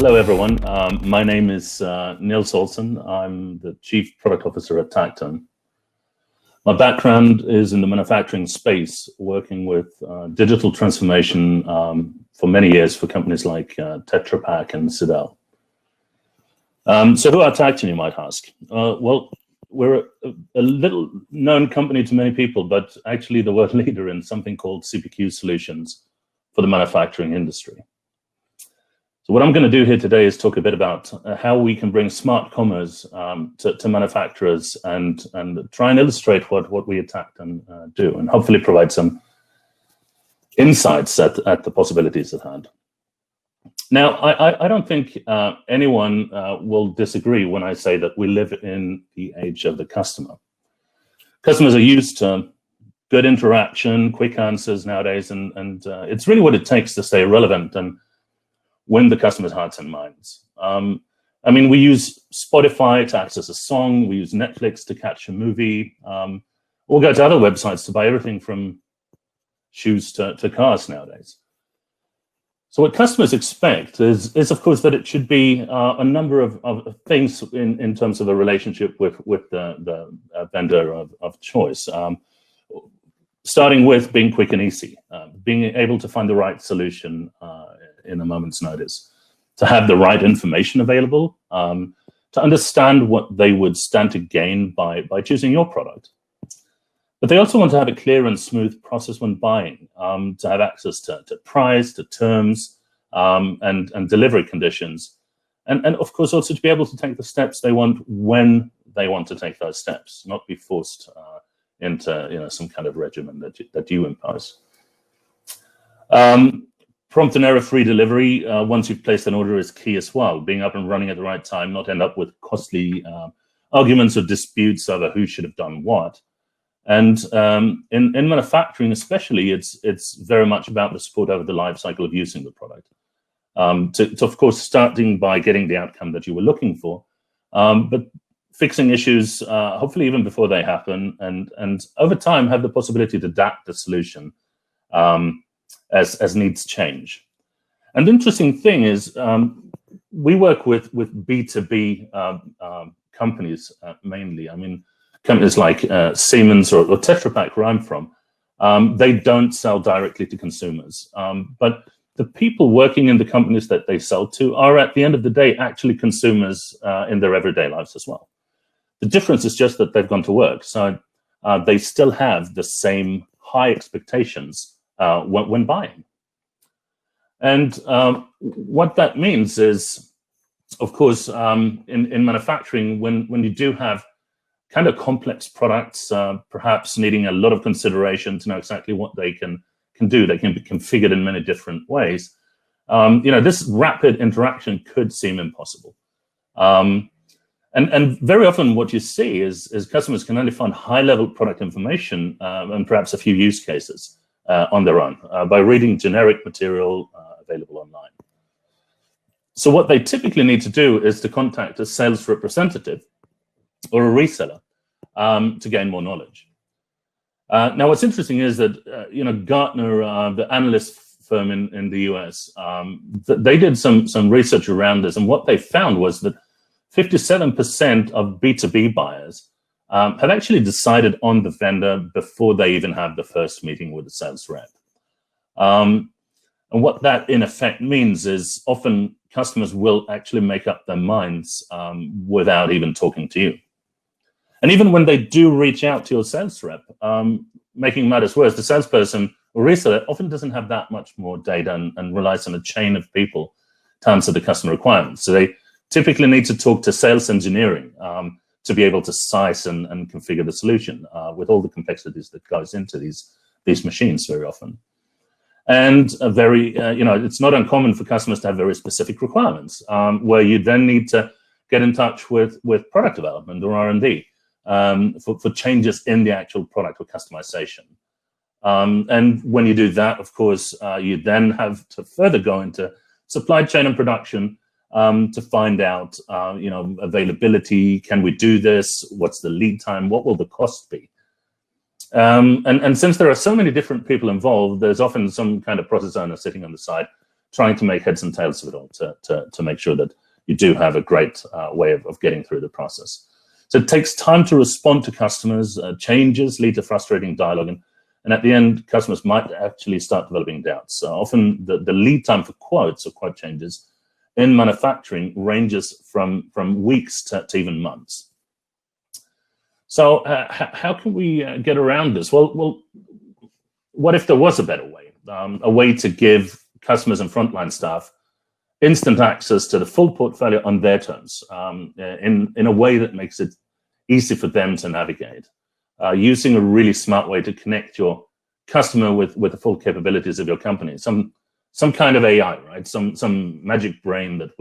Hello, everyone. My name is Nils Olsson. I'm the Chief Product Officer at Tacton. My background is in the manufacturing space, working with digital transformation for many years for companies like Tetra Pak and Sidel. So who are Tacton, you might ask? Well, we're a little known company to many people, but actually the world leader in something called CPQ solutions for the manufacturing industry. So what I'm going to do here today is talk a bit about how we can bring smart commerce to manufacturers and try and illustrate what we at Tacton do, and hopefully provide some insights at the possibilities at hand. Now, I don't think anyone will disagree when I say that we live in the age of the customer. Customers are used to good interaction, quick answers nowadays, and it's really what it takes to stay relevant and win the customer's hearts and minds. I mean, we use Spotify to access a song, we use Netflix to catch a movie, or go to other websites to buy everything from shoes to cars nowadays. So what customers expect is of course, that it should be a number of things in terms of a relationship with the vendor of choice. Starting with being quick and easy, being able to find the right solution in a moment's notice, to have the right information available, to understand what they would stand to gain by choosing your product. But they also want to have a clear and smooth process when buying, to have access to price, to terms, and delivery conditions. And of course, also to be able to take the steps they want when they want to take those steps, not be forced into some kind of regimen that you impose. Prompt and error-free delivery, once you've placed an order, is key as well. Being up and running at the right time, not end up with costly arguments or disputes over who should have done what. And in manufacturing especially, it's very much about the support over the life cycle of using the product. To of course, starting by getting the outcome that you were looking for, but fixing issues, hopefully even before they happen, and over time have the possibility to adapt the solution as needs change. And the interesting thing is, we work with B2B companies mainly. I mean, companies like Siemens or Tetra Pak, where I'm from, they don't sell directly to consumers. But the people working in the companies that they sell to are, at the end of the day, actually consumers in their everyday lives as well. The difference is just that they've gone to work. So they still have the same high expectations when buying. And what that means is, of course, in manufacturing, when you do have kind of complex products, perhaps needing a lot of consideration to know exactly what they can do, they can be configured in many different ways. This rapid interaction could seem impossible. And very often what you see is customers can only find high-level product information and perhaps a few use cases on their own by reading generic material available online. So what they typically need to do is to contact a sales representative or a reseller to gain more knowledge. Now, what's interesting is that Gartner, the analyst firm in the US, they did some research around this, and what they found was that 57% of B2B buyers have actually decided on the vendor before they even have the first meeting with the sales rep. And what that in effect means is often customers will actually make up their minds without even talking to you. And even when they do reach out to your sales rep, making matters worse, the salesperson or reseller often doesn't have that much more data and relies on a chain of people to answer the customer requirements. So they typically need to talk to sales engineering to be able to size and configure the solution with all the complexities that goes into these machines very often. And it's not uncommon for customers to have very specific requirements where you then need to get in touch with product development or R&D for changes in the actual product or customization. And when you do that, of course, you then have to further go into supply chain and production to find out, availability. Can we do this? What's the lead time? What will the cost be? And since there are so many different people involved, there's often some kind of process owner sitting on the side trying to make heads and tails of it all to make sure that you do have a great way of getting through the process. So it takes time to respond to customers. Changes lead to frustrating dialogue, and at the end, customers might actually start developing doubts. So often the lead time for quotes or quote changes in manufacturing ranges from weeks to even months. So how can we get around this? Well, what if there was a better way? A way to give customers and frontline staff instant access to the full portfolio on their terms, in a way that makes it easy for them to navigate, using a really smart way to connect your customer with the full capabilities of your company. Some kind of AI, right? Some magic brain that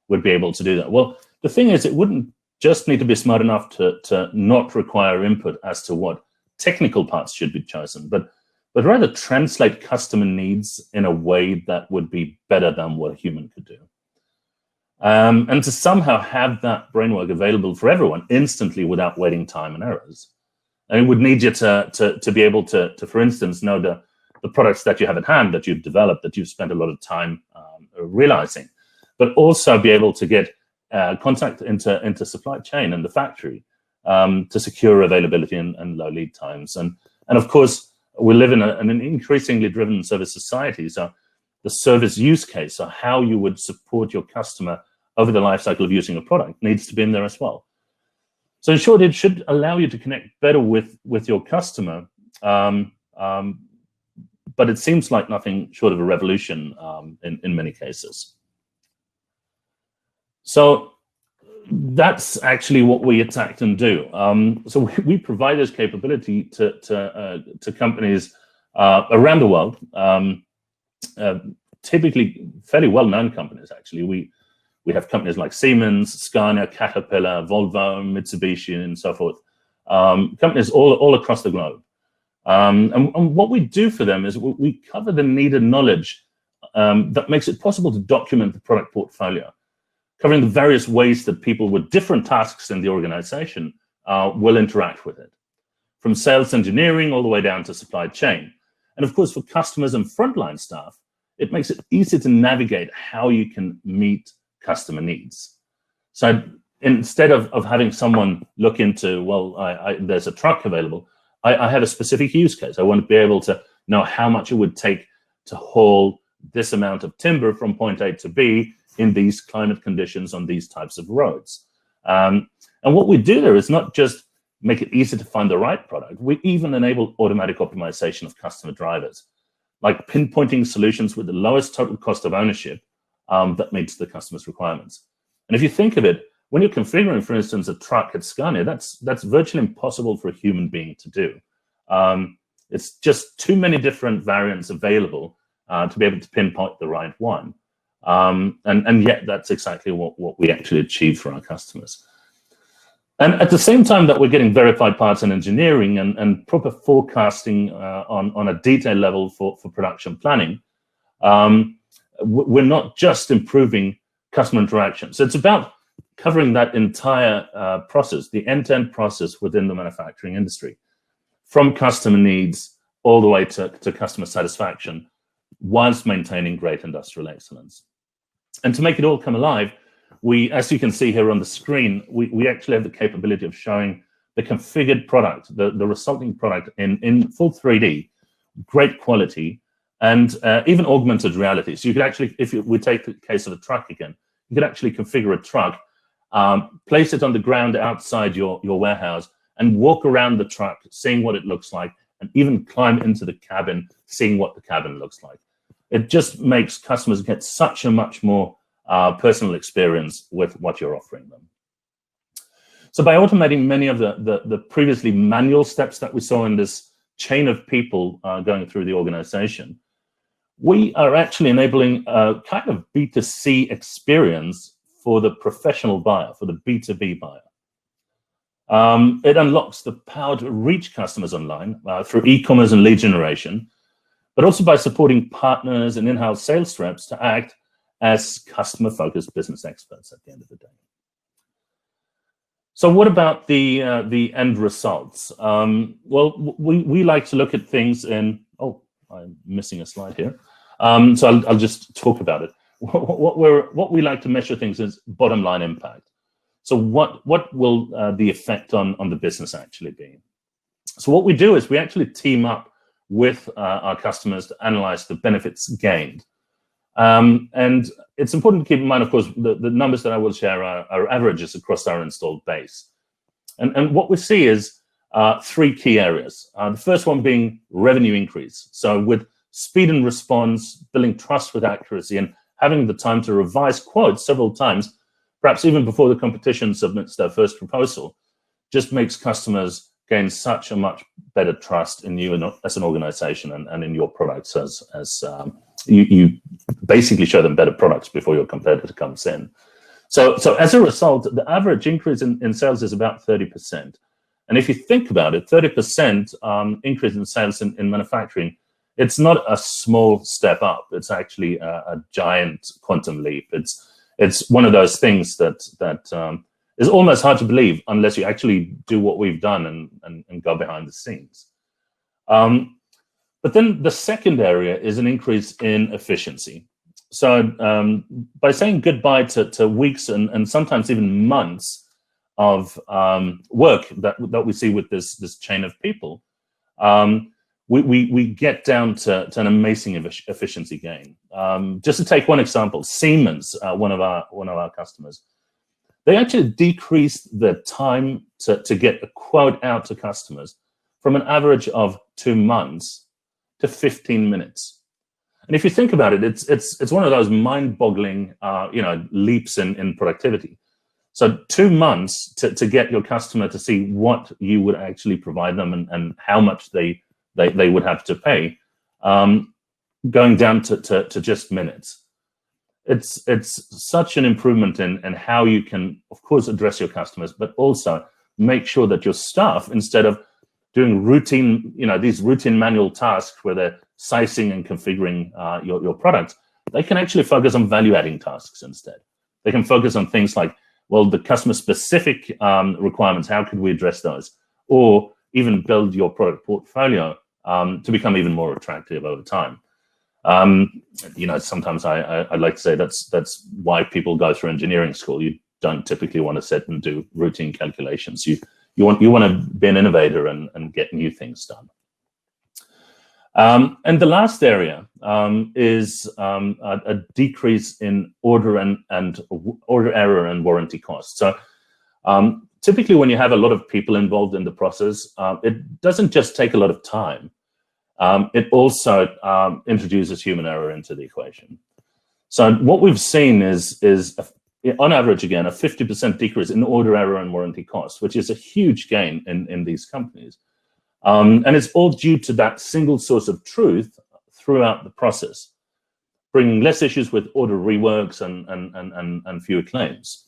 would be able to do that. Well, the thing is, it wouldn't just need to be smart enough to not require input as to what technical parts should be chosen, but rather translate customer needs in a way that would be better than what a human could do. And to somehow have that brainwork available for everyone instantly without waiting time and errors. And it would need you to be able to, for instance, know the products that you have at hand, that you've developed, that you've spent a lot of time realizing, but also be able to get contact into supply chain and the factory to secure availability and low lead times. And of course, we live in an increasingly driven service society. So the service use case, so how you would support your customer over the life cycle of using a product, needs to be in there as well. So in short, it should allow you to connect better with your customer. But it seems like nothing short of a revolution in many cases. So that's actually what we at Tacton do. So we provide this capability to companies around the world, typically fairly well-known companies, actually. We have companies like Siemens, Scania, Caterpillar, Volvo, Mitsubishi, and so forth. Companies all across the globe. And what we do for them is we cover the needed knowledge that makes it possible to document the product portfolio, covering the various ways that people with different tasks in the organization will interact with it, from sales engineering all the way down to supply chain. And of course, for customers and frontline staff, it makes it easy to navigate how you can meet customer needs. So instead of having someone look into, well, there's a truck available, I have a specific use case. I want to be able to know how much it would take to haul this amount of timber from point A to B in these climate conditions on these types of roads. And what we do there is not just make it easy to find the right product. We even enable automatic optimization of customer drivers, like pinpointing solutions with the lowest total cost of ownership that meets the customer's requirements. And if you think of it, when you're configuring, for instance, a truck at Scania, that's virtually impossible for a human being to do. It's just too many different variants available to be able to pinpoint the right one. And yet that's exactly what we actually achieve for our customers. And at the same time that we're getting verified parts in engineering and proper forecasting on a detail level for production planning, we're not just improving customer interaction. So it's about covering that entire process, the end-to-end process within the manufacturing industry, from customer needs all the way to customer satisfaction, whilst maintaining great industrial excellence. And to make it all come alive, we, as you can see here on the screen, we actually have the capability of showing the configured product, the resulting product in full 3D, great quality, and even augmented reality. So you could actually, if we take the case of a truck again, you could actually configure a truck, place it on the ground outside your warehouse, and walk around the truck, seeing what it looks like, and even climb into the cabin, seeing what the cabin looks like. It just makes customers get such a much more personal experience with what you're offering them. So by automating many of the previously manual steps that we saw in this chain of people going through the organization, we are actually enabling a kind of B2C experience for the professional buyer, for the B2B buyer. It unlocks the power to reach customers online through e-commerce and lead generation, but also by supporting partners and in-house sales reps to act as customer-focused business experts at the end of the day. So what about the end results? Well, we like to look at things in, oh, I'm missing a slide here. So I'll just talk about it. What we like to measure things is bottom line impact. So what will the effect on the business actually be? So what we do is we actually team up with our customers to analyze the benefits gained. And it's important to keep in mind, of course, the numbers that I will share are averages across our installed base. And what we see is 3 key areas. The first one being revenue increase. So with speed and response, building trust with accuracy, and having the time to revise quotes several times, perhaps even before the competition submits their first proposal, just makes customers gain such a much better trust in you as an organization and in your products as you basically show them better products before your competitor comes in. So as a result, the average increase in sales is about 30%. And if you think about it, 30% increase in sales in manufacturing, it's not a small step up. It's actually a giant quantum leap. It's one of those things that is almost hard to believe unless you actually do what we've done and go behind the scenes. But then the second area is an increase in efficiency. So by saying goodbye to weeks and sometimes even months of work that we see with this chain of people, we get down to an amazing efficiency gain. Just to take one example, Siemens, one of our customers, they actually decreased the time to get a quote out to customers from an average of 2 months to 15 minutes. And if you think about it, it's one of those mind-boggling leaps in productivity. So 2 months to get your customer to see what you would actually provide them and how much they would have to pay, going down to just minutes. It's such an improvement in how you can, of course, address your customers, but also make sure that your staff, instead of doing routine, these routine manual tasks where they're sizing and configuring your product, they can actually focus on value-adding tasks instead. They can focus on things like, well, the customer-specific requirements, how could we address those? Or even build your product portfolio to become even more attractive over time. Sometimes I like to say that's why people go through engineering school. You don't typically want to sit and do routine calculations. You want to be an innovator and get new things done. And the last area is a decrease in order error and warranty costs. So typically when you have a lot of people involved in the process, it doesn't just take a lot of time. It also introduces human error into the equation. So what we've seen is on average, again, a 50% decrease in order error and warranty costs, which is a huge gain in these companies. And it's all due to that single source of truth throughout the process, bringing less issues with order reworks and fewer claims.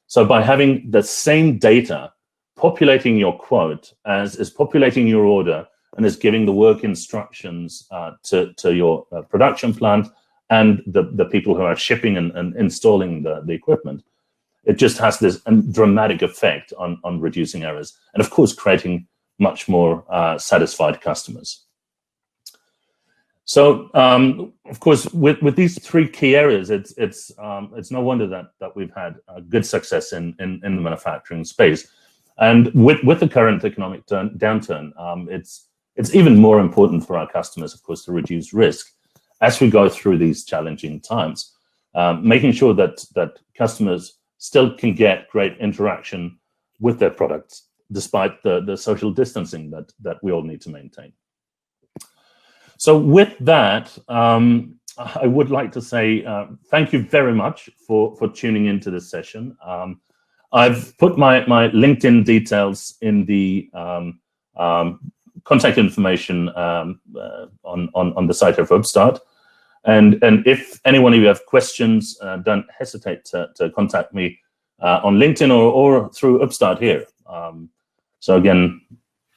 So by having the same data populating your quote as is populating your order and is giving the work instructions to your production plant and the people who are shipping and installing the equipment, it just has this dramatic effect on reducing errors and, of course, creating much more satisfied customers. So, of course, with these 3 key areas, it's no wonder that we've had good success in the manufacturing space. And with the current economic downturn, it's even more important for our customers, of course, to reduce risk as we go through these challenging times, making sure that customers still can get great interaction with their products, despite the social distancing that we all need to maintain. So with that, I would like to say thank you very much for tuning into this session. I've put my LinkedIn details in the contact information on the site of UPPSTART. And if anyone of you have questions, don't hesitate to contact me on LinkedIn or through UPPSTART here. So again,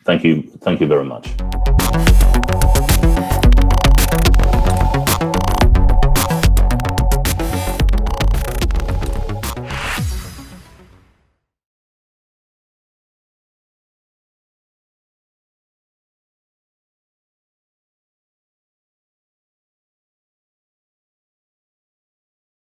thank you very much.